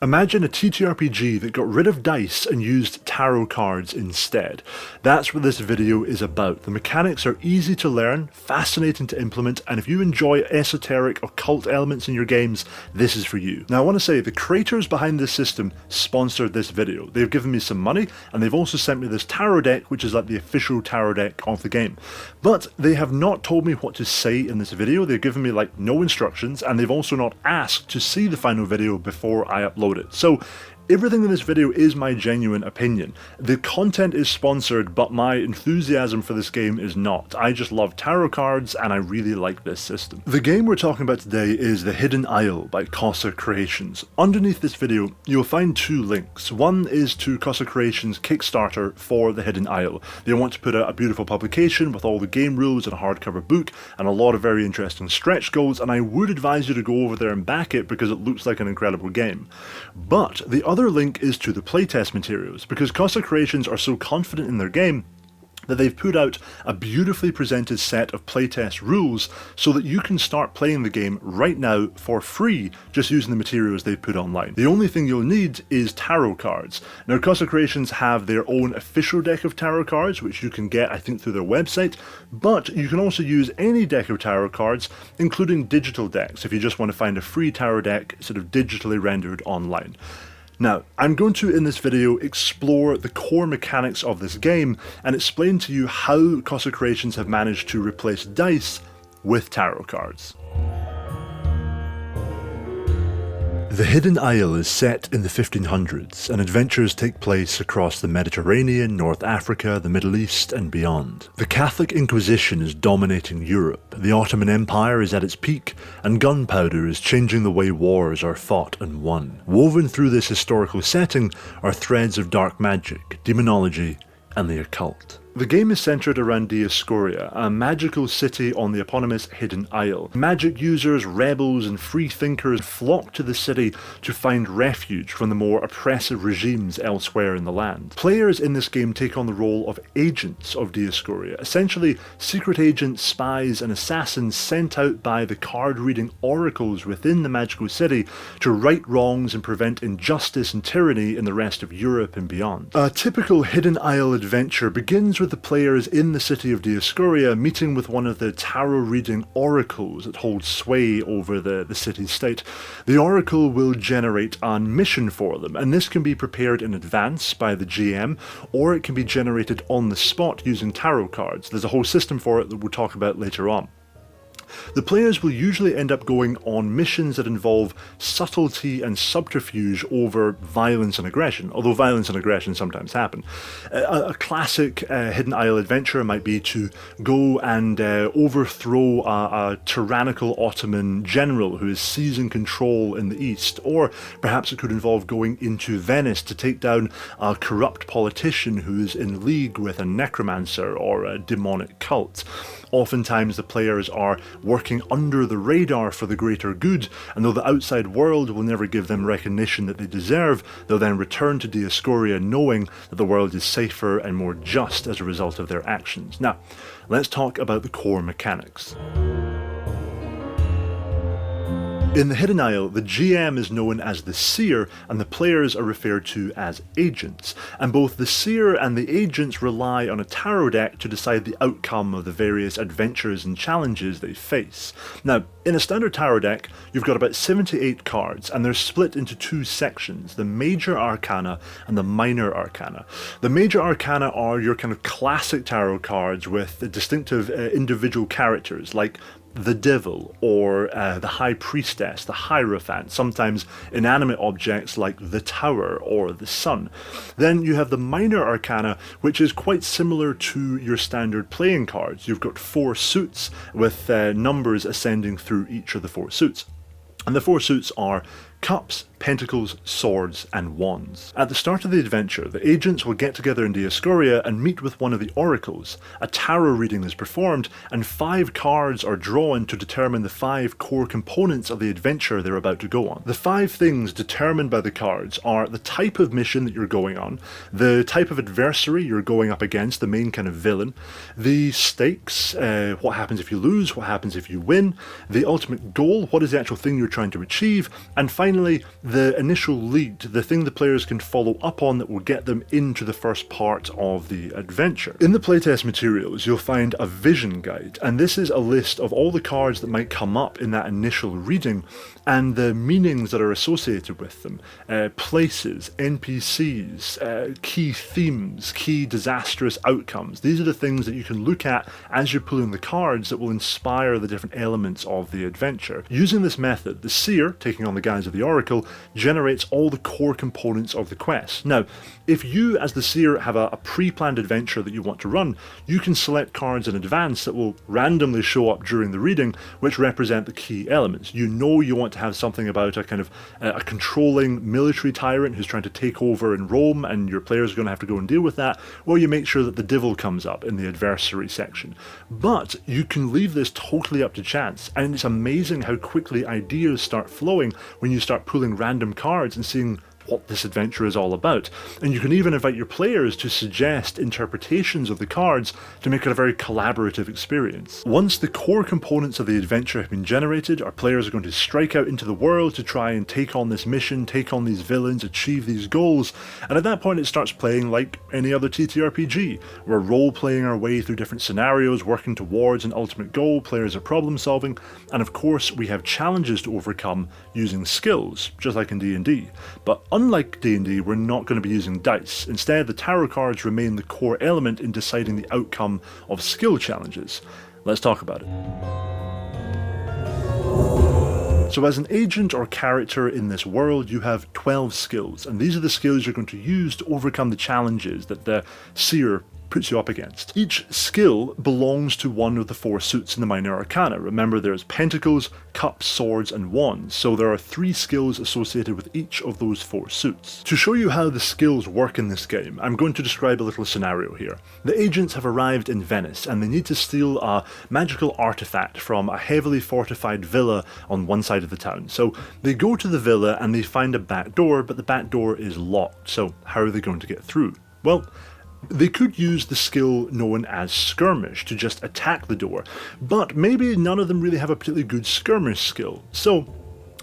Imagine a TTRPG that got rid of dice and used tarot cards instead. That's what this video is about. The mechanics are easy to learn, fascinating to implement, and if you enjoy esoteric, occult elements in your games, this is for you. Now I want to say, the creators behind this system sponsored this video. They've given me some money, and they've also sent me this tarot deck, which is like the official tarot deck of the game. But they have not told me what to say in this video. They've given me like no instructions, and they've also not asked to see the final video before I upload it. So everything in this video is my genuine opinion. The content is sponsored, but my enthusiasm for this game is not. I just love tarot cards and I really like this system. The game we're talking about today is The Hidden Isle by Causa Creations. Underneath this video, you'll find two links. One is to Causa Creations' Kickstarter for The Hidden Isle. They want to put out a beautiful publication with all the game rules and a hardcover book and a lot of very interesting stretch goals, and I would advise you to go over there and back it because it looks like an incredible game. But the other link is to the playtest materials, because Causa Creations are so confident in their game that they've put out a beautifully presented set of playtest rules so that you can start playing the game right now for free just using the materials they've put online. The only thing you'll need is tarot cards. Now Causa Creations have their own official deck of tarot cards, which you can get I think through their website, but you can also use any deck of tarot cards, including digital decks, if you just want to find a free tarot deck sort of digitally rendered online. Now, I'm going to, in this video, explore the core mechanics of this game and explain to you how Causa Creations have managed to replace dice with tarot cards. The Hidden Isle is set in the 1500s, and adventures take place across the Mediterranean, North Africa, the Middle East, and beyond. The Catholic Inquisition is dominating Europe, the Ottoman Empire is at its peak, and gunpowder is changing the way wars are fought and won. Woven through this historical setting are threads of dark magic, demonology, and the occult. The game is centred around Dioscoria, a magical city on the eponymous Hidden Isle. Magic users, rebels, and free thinkers flock to the city to find refuge from the more oppressive regimes elsewhere in the land. Players in this game take on the role of agents of Dioscoria, essentially secret agents, spies, and assassins sent out by the card-reading oracles within the magical city to right wrongs and prevent injustice and tyranny in the rest of Europe and beyond. A typical Hidden Isle adventure begins with the players in the city of Dioscoria meeting with one of the tarot-reading oracles that holds sway over the city-state. The oracle will generate a mission for them, and this can be prepared in advance by the GM, or it can be generated on the spot using tarot cards. There's a whole system for it that we'll talk about later on. The players will usually end up going on missions that involve subtlety and subterfuge over violence and aggression, although violence and aggression sometimes happen. A classic Hidden Isle adventure might be to go and overthrow a tyrannical Ottoman general who is seizing control in the east, or perhaps it could involve going into Venice to take down a corrupt politician who is in league with a necromancer or a demonic cult. Oftentimes the players are working under the radar for the greater good, and though the outside world will never give them recognition that they deserve, they'll then return to Dioscoria knowing that the world is safer and more just as a result of their actions. Now, let's talk about the core mechanics. In the Hidden Isle, the GM is known as the Seer, and the players are referred to as agents, and both the Seer and the agents rely on a tarot deck to decide the outcome of the various adventures and challenges they face. Now, in a standard tarot deck, you've got about 78 cards, and they're split into two sections, the Major Arcana and the Minor Arcana. The Major Arcana are your kind of classic tarot cards with distinctive individual characters, like the Devil, or the High Priestess, the Hierophant, sometimes inanimate objects like the Tower or the Sun. Then you have the Minor Arcana, which is quite similar to your standard playing cards. You've got 4 suits with numbers ascending through each of the 4 suits. And the 4 suits are Cups, Pentacles, Swords, and Wands. At the start of the adventure, the agents will get together in Dioscoria and meet with one of the oracles. A tarot reading is performed, and 5 cards are drawn to determine the 5 core components of the adventure they're about to go on. The 5 things determined by the cards are the type of mission that you're going on, the type of adversary you're going up against, the main kind of villain, the stakes, what happens if you lose, what happens if you win, the ultimate goal, what is the actual thing you're trying to achieve, and finally finally, the initial lead, the thing the players can follow up on that will get them into the first part of the adventure. In the playtest materials, you'll find a vision guide, and this is a list of all the cards that might come up in that initial reading and the meanings that are associated with them. Places, NPCs, key themes, key disastrous outcomes. These are the things that you can look at as you're pulling the cards that will inspire the different elements of the adventure. Using this method, the seer, taking on the guise of the oracle, generates all the core components of the quest. Now, if you as the seer have a pre-planned adventure that you want to run, you can select cards in advance that will randomly show up during the reading, which represent the key elements. You know you want to have something about a kind of a controlling military tyrant who's trying to take over in Rome, and your players are going to have to go and deal with that, or you make sure that the devil comes up in the adversary section. But you can leave this totally up to chance, and it's amazing how quickly ideas start flowing when you start pulling random cards and seeing what this adventure is all about. And you can even invite your players to suggest interpretations of the cards to make it a very collaborative experience. Once the core components of the adventure have been generated, our players are going to strike out into the world to try and take on this mission, take on these villains, achieve these goals, and at that point it starts playing like any other TTRPG. We're role-playing our way through different scenarios, working towards an ultimate goal, players are problem solving, and of course we have challenges to overcome using skills, just like in D&D. But unlike D&D, we're not going to be using dice. Instead, the tarot cards remain the core element in deciding the outcome of skill challenges. Let's talk about it. So as an agent or character in this world, you have 12 skills, and these are the skills you're going to use to overcome the challenges that the seer puts you up against. Each skill belongs to one of the 4 suits in the minor arcana. Remember, there's pentacles, cups, swords, and wands, so there are 3 skills associated with each of those 4 suits. To show you how the skills work in this game, I'm going to describe a little scenario here. The agents have arrived in Venice, and they need to steal a magical artifact from a heavily fortified villa on one side of the town. So they go to the villa and they find a back door, but the back door is locked, so how are they going to get through? Well, they could use the skill known as skirmish to just attack the door, but maybe none of them really have a particularly good skirmish skill. So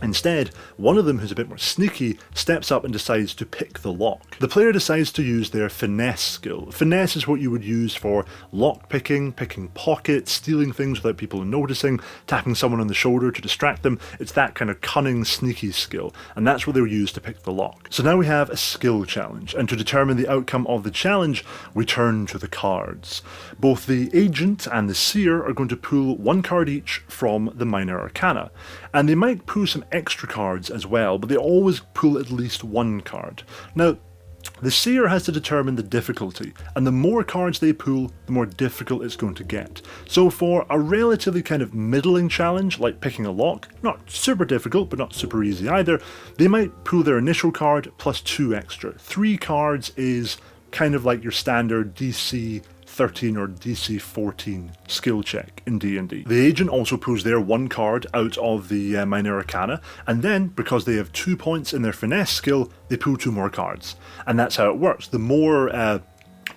instead, one of them who's a bit more sneaky steps up and decides to pick the lock. The player decides to use their finesse skill. Finesse is what you would use for lock picking, picking pockets, stealing things without people noticing, tapping someone on the shoulder to distract them. It's that kind of cunning, sneaky skill, and that's what they were used to pick the lock. So now we have a skill challenge, and to determine the outcome of the challenge, we turn to the cards. Both the agent and the seer are going to pull 1 card each from the minor arcana, and they might pull some extra cards as well, but they always pull at least 1 card. Now, the seer has to determine the difficulty, and the more cards they pull, the more difficult it's going to get. So for a relatively kind of middling challenge, like picking a lock, not super difficult, but not super easy either, they might pull their initial card plus 2 extra. 3 cards is kind of like your standard DC 13 or DC 14 skill check in D&D. The agent also pulls their 1 card out of the minor arcana, and then, because they have 2 points in their finesse skill, they pull 2 more cards. And that's how it works. The more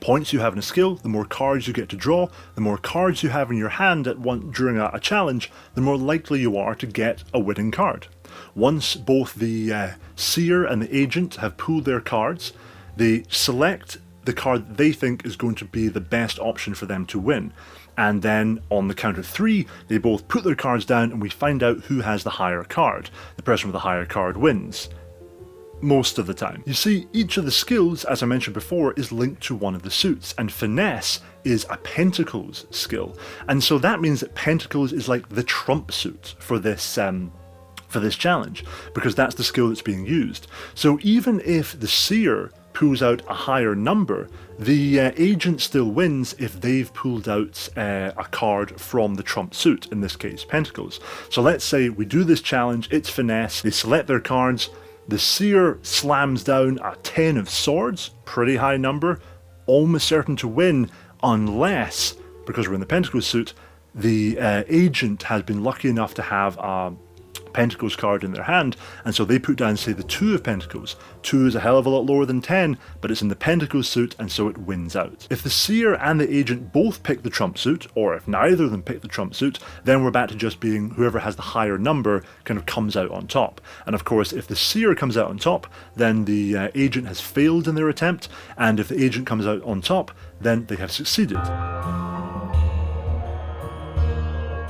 points you have in a skill, the more cards you get to draw. The more cards you have in your hand during a challenge, the more likely you are to get a winning card. Once both the seer and the agent have pulled their cards, they select the card they think is going to be the best option for them to win. And then on the count of 3, they both put their cards down and we find out who has the higher card. The person with the higher card wins. Most of the time. You see, each of the skills, as I mentioned before, is linked to one of the suits, and finesse is a pentacles skill. And so that means that pentacles is like the trump suit for this challenge, because that's the skill that's being used. So even if the seer pulls out a higher number, the agent still wins if they've pulled out a card from the trump suit, in this case pentacles. So let's say we do this challenge, it's finesse, they select their cards, the seer slams down a 10 of swords, pretty high number, almost certain to win, unless, because we're in the pentacles suit, the agent has been lucky enough to have a Pentacles card in their hand, and so they put down, say, the 2 of Pentacles. 2 is a hell of a lot lower than 10, but it's in the Pentacles suit, and so it wins out. If the Seer and the Agent both pick the trump suit, or if neither of them pick the trump suit, then we're back to just being whoever has the higher number kind of comes out on top. And of course, if the Seer comes out on top, then the Agent has failed in their attempt, and if the Agent comes out on top, then they have succeeded.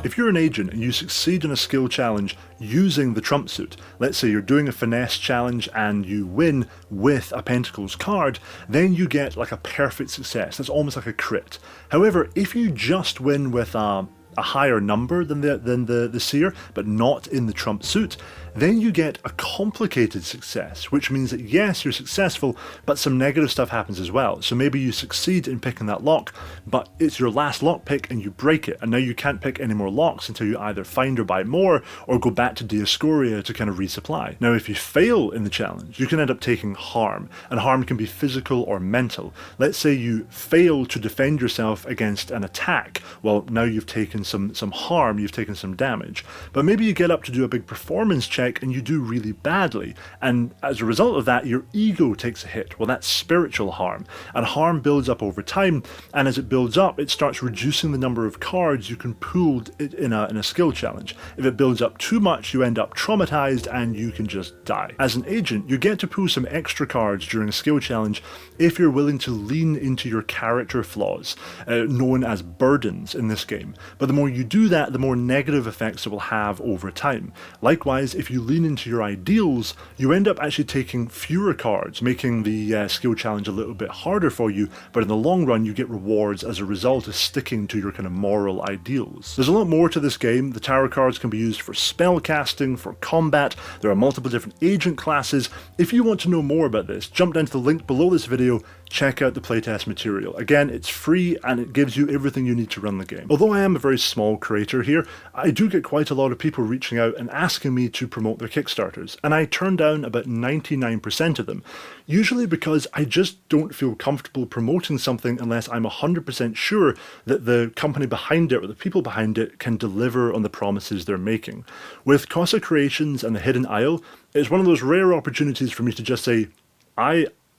If you're an agent and you succeed in a skill challenge using the trump suit, let's say you're doing a finesse challenge and you win with a Pentacles card, then you get like a perfect success. That's almost like a crit. However, if you just win with a higher number than the Seer, but not in the trump suit, then you get a complicated success, which means that yes, you're successful, but some negative stuff happens as well. So maybe you succeed in picking that lock, but it's your last lock pick and you break it, and now you can't pick any more locks until you either find or buy more, or go back to Dioscoria to kind of resupply. Now if you fail in the challenge, you can end up taking harm, and harm can be physical or mental. Let's say you fail to defend yourself against an attack, well now you've taken some harm, you've taken some damage. But maybe you get up to do a big performance check and you do really badly, and as a result of that your ego takes a hit. Well, that's spiritual harm, and harm builds up over time, and as it builds up it starts reducing the number of cards you can pull in a skill challenge. If it builds up too much, you end up traumatized and you can just die. As an agent, you get to pull some extra cards during a skill challenge if you're willing to lean into your character flaws, known as burdens in this game. But the more you do that, the more negative effects it will have over time. Likewise, if you lean into your ideals, you end up actually taking fewer cards, making the skill challenge a little bit harder for you, but in the long run you get rewards as a result of sticking to your kind of moral ideals. There's a lot more to this game. The tarot cards can be used for spell casting, for combat. There are multiple different agent classes. If you want to know more about this, jump down to the link below this video, check out the playtest material. Again, it's free and it gives you everything you need to run the game. Although I am a very small creator here, I do get quite a lot of people reaching out and asking me to promote their Kickstarters, and I turn down about 99% of them, usually because I just don't feel comfortable promoting something unless I'm 100% sure that the company behind it or the people behind it can deliver on the promises they're making. With Causa Creations and the Hidden Isle, it's one of those rare opportunities for me to just say,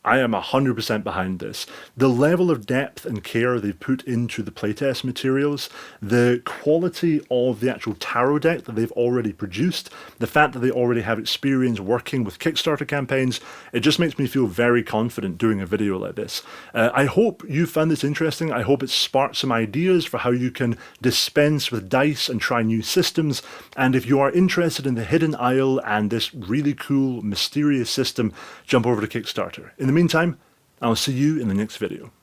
I am 100% behind this. The level of depth and care they've put into the playtest materials, the quality of the actual tarot deck that they've already produced, the fact that they already have experience working with Kickstarter campaigns, it just makes me feel very confident doing a video like this. I hope you found this interesting. I hope it sparked some ideas for how you can dispense with dice and try new systems. And if you are interested in the Hidden Isle and this really cool, mysterious system, jump over to Kickstarter. In the meantime, I'll see you in the next video.